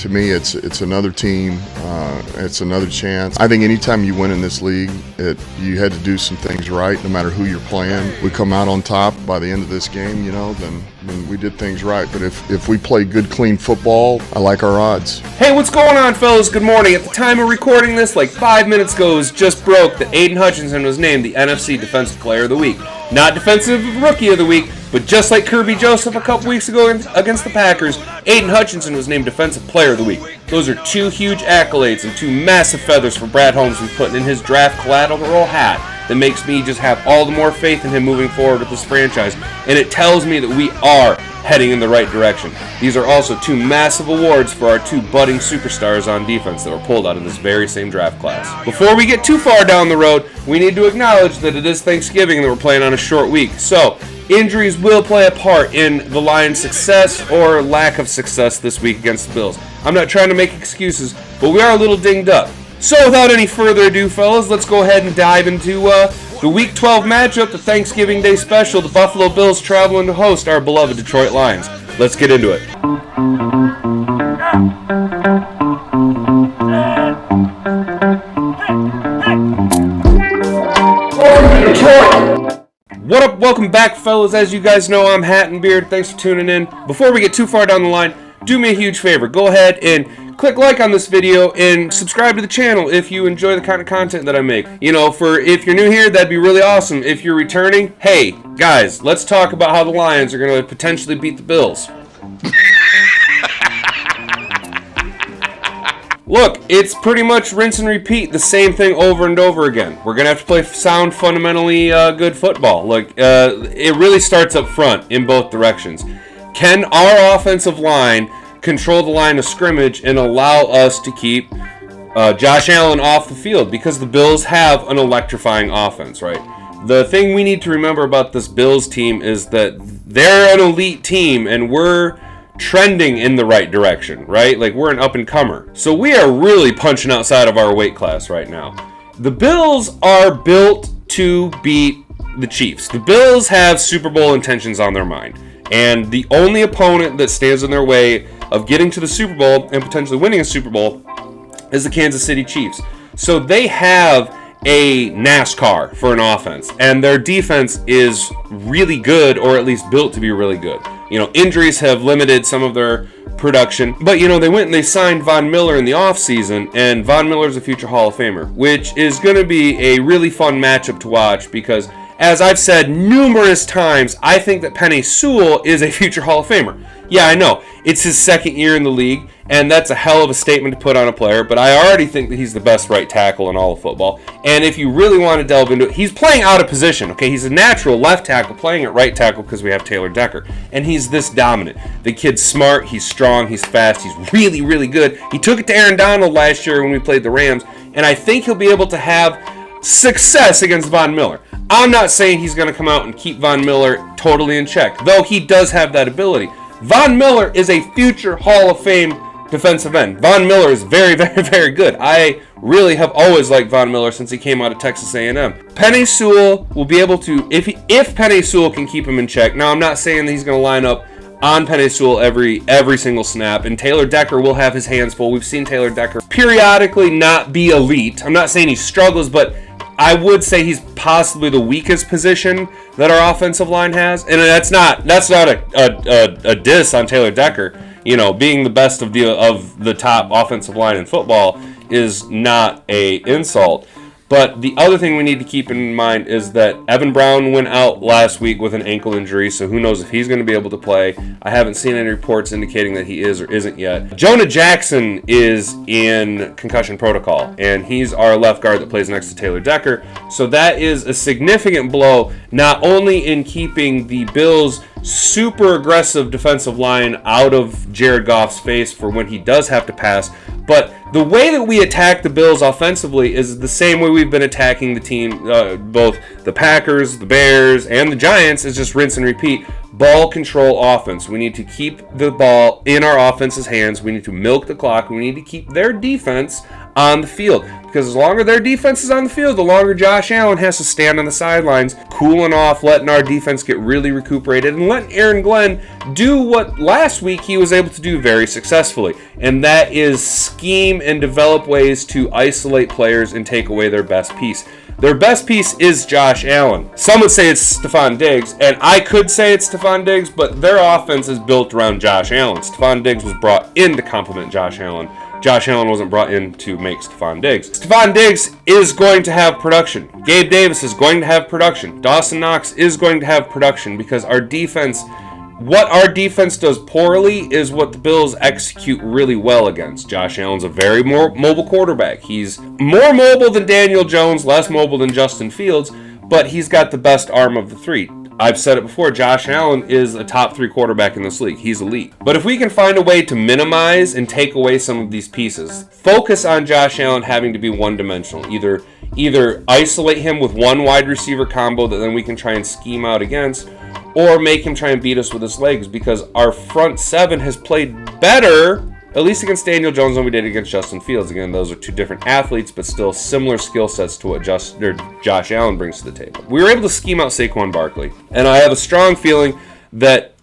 To me, it's another team. It's another chance. I think anytime you win in this league, you had to do some things right, no matter who you're playing. We come out on top by the end of this game, then we did things right. But if we play good, clean football, I like our odds. Hey, what's going on, fellas? Good morning. At the time of recording this, like 5 minutes ago, it was just broke that Aiden Hutchinson was named the NFC Defensive Player of the Week. Not Defensive Rookie of the Week, but just like Kirby Joseph a couple weeks ago against the Packers, Aiden Hutchinson was named Defensive Player of the Week. Those are two huge accolades and two massive feathers for Brad Holmes to be putting in his draft collateral hat that makes me just have all the more faith in him moving forward with this franchise. And it tells me that we are heading in the right direction. These are also two massive awards for our two budding superstars on defense that were pulled out of this very same draft class. Before we get too far down the road, we need to acknowledge that it is Thanksgiving and that we're playing on a short week. So, injuries will play a part in the Lions' success or lack of success this week against the Bills. I'm not trying to make excuses, but we are a little dinged up. So without any further ado, fellas, let's go ahead and dive into the Week 12 matchup, the Thanksgiving Day special. The Buffalo Bills traveling to host our beloved Detroit Lions. Let's get into it. What up? Welcome back, fellas. As you guys know, I'm Hat and Beard. Thanks for tuning in. Before we get too far down the line, do me a huge favor. Go ahead and click like on this video and subscribe to the channel if you enjoy the kind of content that I make. If you're new here, that'd be really awesome. If you're returning, hey, guys, let's talk about how the Lions are going to potentially beat the Bills. Look, it's pretty much rinse and repeat the same thing over and over again. We're going to have to play sound, fundamentally good football. It really starts up front in both directions. Can our offensive line control the line of scrimmage and allow us to keep Josh Allen off the field? Because the Bills have an electrifying offense, right? The thing we need to remember about this Bills team is that they're an elite team and we're trending in the right direction, right? Like, we're an up-and-comer. So we are really punching outside of our weight class right now. The Bills are built to beat the Chiefs. The Bills have Super Bowl intentions on their mind. And the only opponent that stands in their way of getting to the Super Bowl and potentially winning a Super Bowl is the Kansas City Chiefs. So they have a NASCAR for an offense, and their defense is really good, or at least built to be really good. Injuries have limited some of their production, but they went and they signed Von Miller in the offseason, and Von Miller's a future Hall of Famer, which is going to be a really fun matchup to watch because, as I've said numerous times, I think that Penei Sewell is a future Hall of Famer. Yeah, I know. It's his second year in the league, and that's a hell of a statement to put on a player, but I already think that he's the best right tackle in all of football. And if you really want to delve into it, he's playing out of position, okay? He's a natural left tackle playing at right tackle because we have Taylor Decker, and he's this dominant. The kid's smart, he's strong, he's fast, he's really, really good. He took it to Aaron Donald last year when we played the Rams, and I think he'll be able to have success against Von Miller. I'm not saying he's going to come out and keep Von Miller totally in check, though he does have that ability. Von Miller is a future Hall of Fame defensive end. Von Miller is very, very, very good. I really have always liked Von Miller since he came out of Texas A&M. Penei Sewell will be able to, if Penei Sewell can keep him in check. Now, I'm not saying that he's going to line up on Penei Sewell every single snap, and Taylor Decker will have his hands full. We've seen Taylor Decker periodically not be elite. I'm not saying he struggles, but I would say he's possibly the weakest position that our offensive line has, and that's not a diss on Taylor Decker. Being the best of the top offensive line in football is not a insult. But the other thing we need to keep in mind is that Evan Brown went out last week with an ankle injury, so who knows if he's going to be able to play. I haven't seen any reports indicating that he is or isn't yet. Jonah Jackson is in concussion protocol, and he's our left guard that plays next to Taylor Decker. So that is a significant blow, not only in keeping the Bills' super aggressive defensive line out of Jared Goff's face for when he does have to pass, but the way that we attack the Bills offensively is the same way we've been attacking the team, both the Packers, the Bears, and the Giants, is just rinse and repeat. Ball control offense. We need to keep the ball in our offense's hands. We need to milk the clock. We need to keep their defense on the field. Because the longer their defense is on the field, the longer Josh Allen has to stand on the sidelines, cooling off, letting our defense get really recuperated, and letting Aaron Glenn do what last week he was able to do very successfully. And that is scheme and develop ways to isolate players and take away their best piece. Their best piece is Josh Allen. Some would say it's Stephon Diggs, and I could say it's Stephon Diggs, but their offense is built around Josh Allen. Stephon Diggs was brought in to complement Josh Allen. Josh Allen wasn't brought in to make Stephon Diggs. Stephon Diggs is going to have production. Gabe Davis is going to have production. Dawson Knox is going to have production because our defense, what our defense does poorly is what the Bills execute really well against. Josh Allen's a very more mobile quarterback. He's more mobile than Daniel Jones, less mobile than Justin Fields, but he's got the best arm of the three. I've said it before, Josh Allen is a top 3 quarterback in this league. He's elite. But if we can find a way to minimize and take away some of these pieces, focus on Josh Allen having to be one-dimensional. Either isolate him with one wide receiver combo that then we can try and scheme out against, or make him try and beat us with his legs, because our front 7 has played better, at least against Daniel Jones, than we did against Justin Fields. Again, those are 2 different athletes, but still similar skill sets to what Josh Allen brings to the table. We were able to scheme out Saquon Barkley, and I have a strong feeling that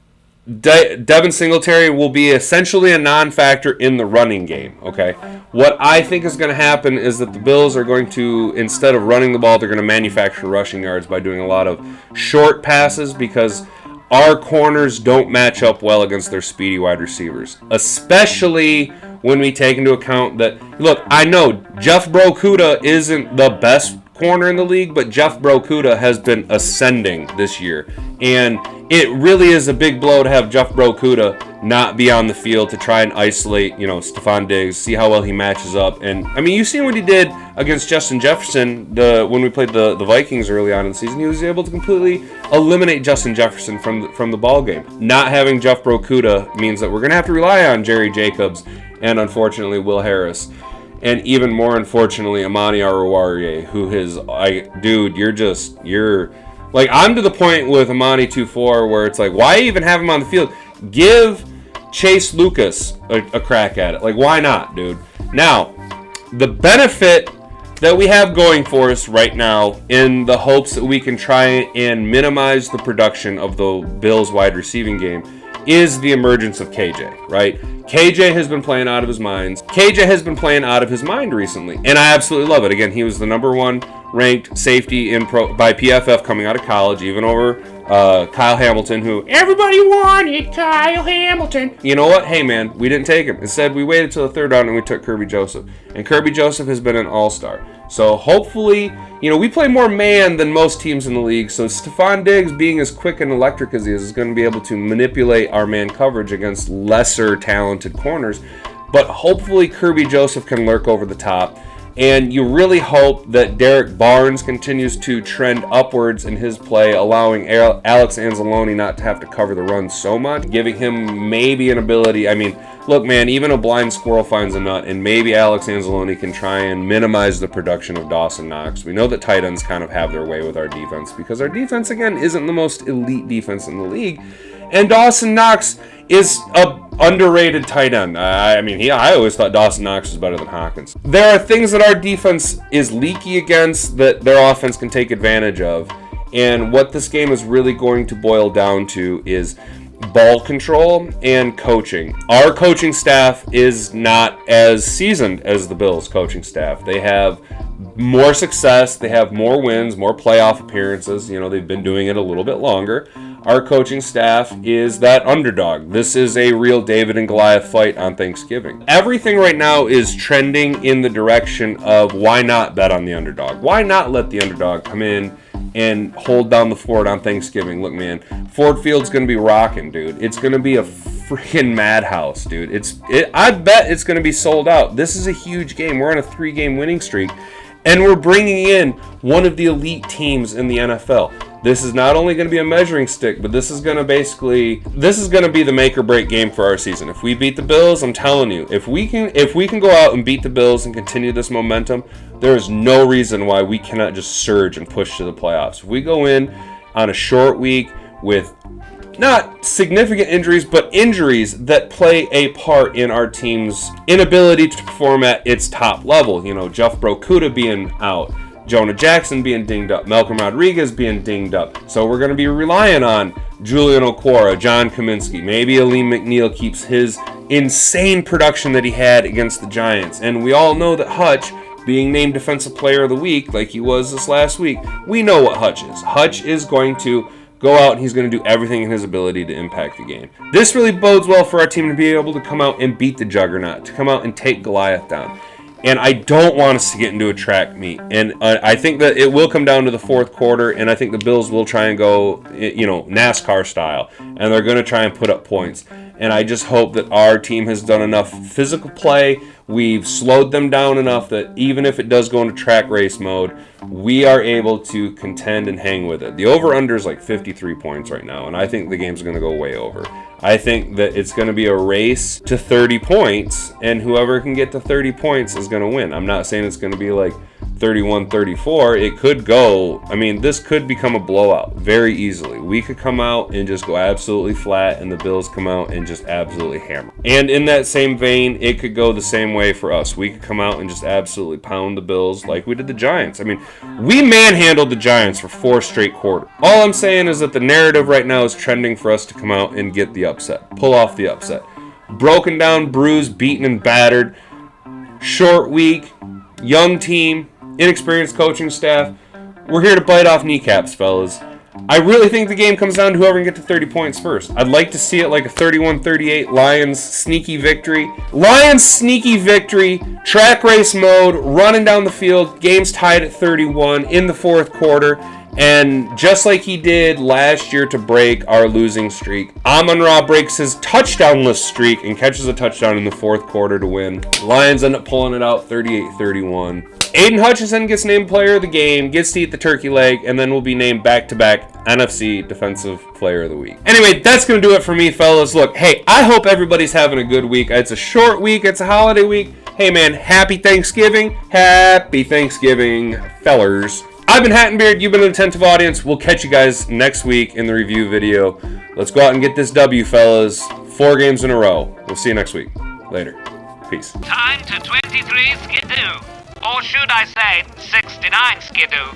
Devin Singletary will be essentially a non-factor in the running game, okay? What I think is going to happen is that the Bills are going to, instead of running the ball, they're going to manufacture rushing yards by doing a lot of short passes, because our corners don't match up well against their speedy wide receivers, especially when we take into account that, look, I know Jeff Brokuda isn't the best corner in the league, but Jeff Brokuda has been ascending this year, and it really is a big blow to have Jeff Brokuda not be on the field to try and isolate, Stephon Diggs, see how well he matches up. And I mean, you've seen what he did against Justin Jefferson when we played the Vikings early on in the season. He was able to completely eliminate Justin Jefferson from the ball game. Not having Jeff Brokuda means that we're going to have to rely on Jerry Jacobs and, unfortunately, Will Harris. And even more unfortunately, Amani Oruwariye, who is, you're like, I'm to the point with Amani 2-4 where it's like, why even have him on the field? Give Chase Lucas a crack at it. Like, why not, dude? Now, the benefit that we have going for us right now, in the hopes that we can try and minimize the production of the Bills wide receiving game, is the emergence of KJ, right? KJ has been playing out of his mind. KJ has been playing out of his mind recently, and I absolutely love it. Again, he was the number 1 ranked safety by PFF coming out of college, even over Kyle Hamilton, who everybody wanted Kyle Hamilton. You know what? Hey, man, we didn't take him. Instead, we waited till the 3rd round and we took Kirby Joseph. And Kirby Joseph has been an all-star. So hopefully, we play more man than most teams in the league. So Stephon Diggs, being as quick and electric as he is going to be able to manipulate our man coverage against lesser talented corners. But hopefully Kirby Joseph can lurk over the top. And you really hope that Derek Barnes continues to trend upwards in his play, allowing Alex Anzalone not to have to cover the run so much, giving him maybe an ability. I mean, look, man, even a blind squirrel finds a nut, and maybe Alex Anzalone can try and minimize the production of Dawson Knox. We know that tight ends kind of have their way with our defense, because our defense, again, isn't the most elite defense in the league. And Dawson Knox is a underrated tight end. I always thought Dawson Knox was better than Hawkins. There are things that our defense is leaky against that their offense can take advantage of. And what this game is really going to boil down to is ball control and coaching. Our coaching staff is not as seasoned as the Bills' coaching staff. They have more success, they have more wins, more playoff appearances. They've been doing it a little bit longer. Our coaching staff is that underdog. This is a real David and Goliath fight on Thanksgiving. Everything right now is trending in the direction of, why not bet on the underdog? Why not let the underdog come in and hold down the fort on Thanksgiving? Look, man, Ford Field's going to be rocking, dude. It's going to be a freaking madhouse, dude. I bet it's going to be sold out. This is a huge game. We're on a 3-game winning streak, and we're bringing in one of the elite teams in the NFL. This is not only going to be a measuring stick, but this is going to be the make or break game for our season. If we beat the Bills, I'm telling you, if we can go out and beat the Bills and continue this momentum, there is no reason why we cannot just surge and push to the playoffs. If we go in on a short week with not significant injuries, but injuries that play a part in our team's inability to perform at its top level. You know, Jeff Brokuda being out, Jonah Jackson being dinged up, Malcolm Rodriguez being dinged up. So we're going to be relying on Julian Okwara, John Kaminsky. Maybe Aleem McNeil keeps his insane production that he had against the Giants. And we all know that Hutch, being named Defensive Player of the Week like he was this last week, we know what Hutch is. Hutch is going to go out and he's going to do everything in his ability to impact the game. This really bodes well for our team to be able to come out and beat the Juggernaut, to come out and take Goliath down. And I don't want us to get into a track meet. And I think that it will come down to the fourth quarter, and I think the Bills will try and go, NASCAR style. And they're going to try and put up points. And I just hope that our team has done enough physical play. We've slowed them down enough that even if it does go into track race mode, we are able to contend and hang with it. The over-under is like 53 points right now, and I think the game's going to go way over. I think that it's going to be a race to 30 points, and whoever can get to 30 points is going to win. I'm not saying it's going to be like 31-34. It could go, this could become a blowout very easily. We could come out and just go absolutely flat, and the Bills come out and just absolutely hammer. And in that same vein, it could go the same way for us. We could come out and just absolutely pound the Bills like we did the Giants. We manhandled the Giants for 4 straight quarters. All I'm saying is that the narrative right now is trending for us to come out and get the upset, pull off the upset. Broken down, bruised, beaten, and battered. Short week, young team, inexperienced coaching staff. We're here to bite off kneecaps, fellas. I really think the game comes down to whoever can get to 30 points first. I'd like to see it like a 31-38 Lions sneaky victory. Lions sneaky victory, track race mode, running down the field, game's tied at 31 in the fourth quarter. And just like he did last year to break our losing streak, Amon-Ra breaks his touchdownless streak and catches a touchdown in the fourth quarter to win. Lions end up pulling it out 38-31. Aiden Hutchinson gets named Player of the Game, gets to eat the turkey leg, and then will be named back-to-back NFC Defensive Player of the Week. Anyway, that's going to do it for me, fellas. Look, hey, I hope everybody's having a good week. It's a short week. It's a holiday week. Hey, man, happy Thanksgiving. Happy Thanksgiving, fellers. I've been Hattenbeard. You've been an attentive audience. We'll catch you guys next week in the review video. Let's go out and get this W, fellas. 4 games in a row. We'll see you next week. Later. Peace. Time to 23 skidoo. Or should I say 69 skidoo.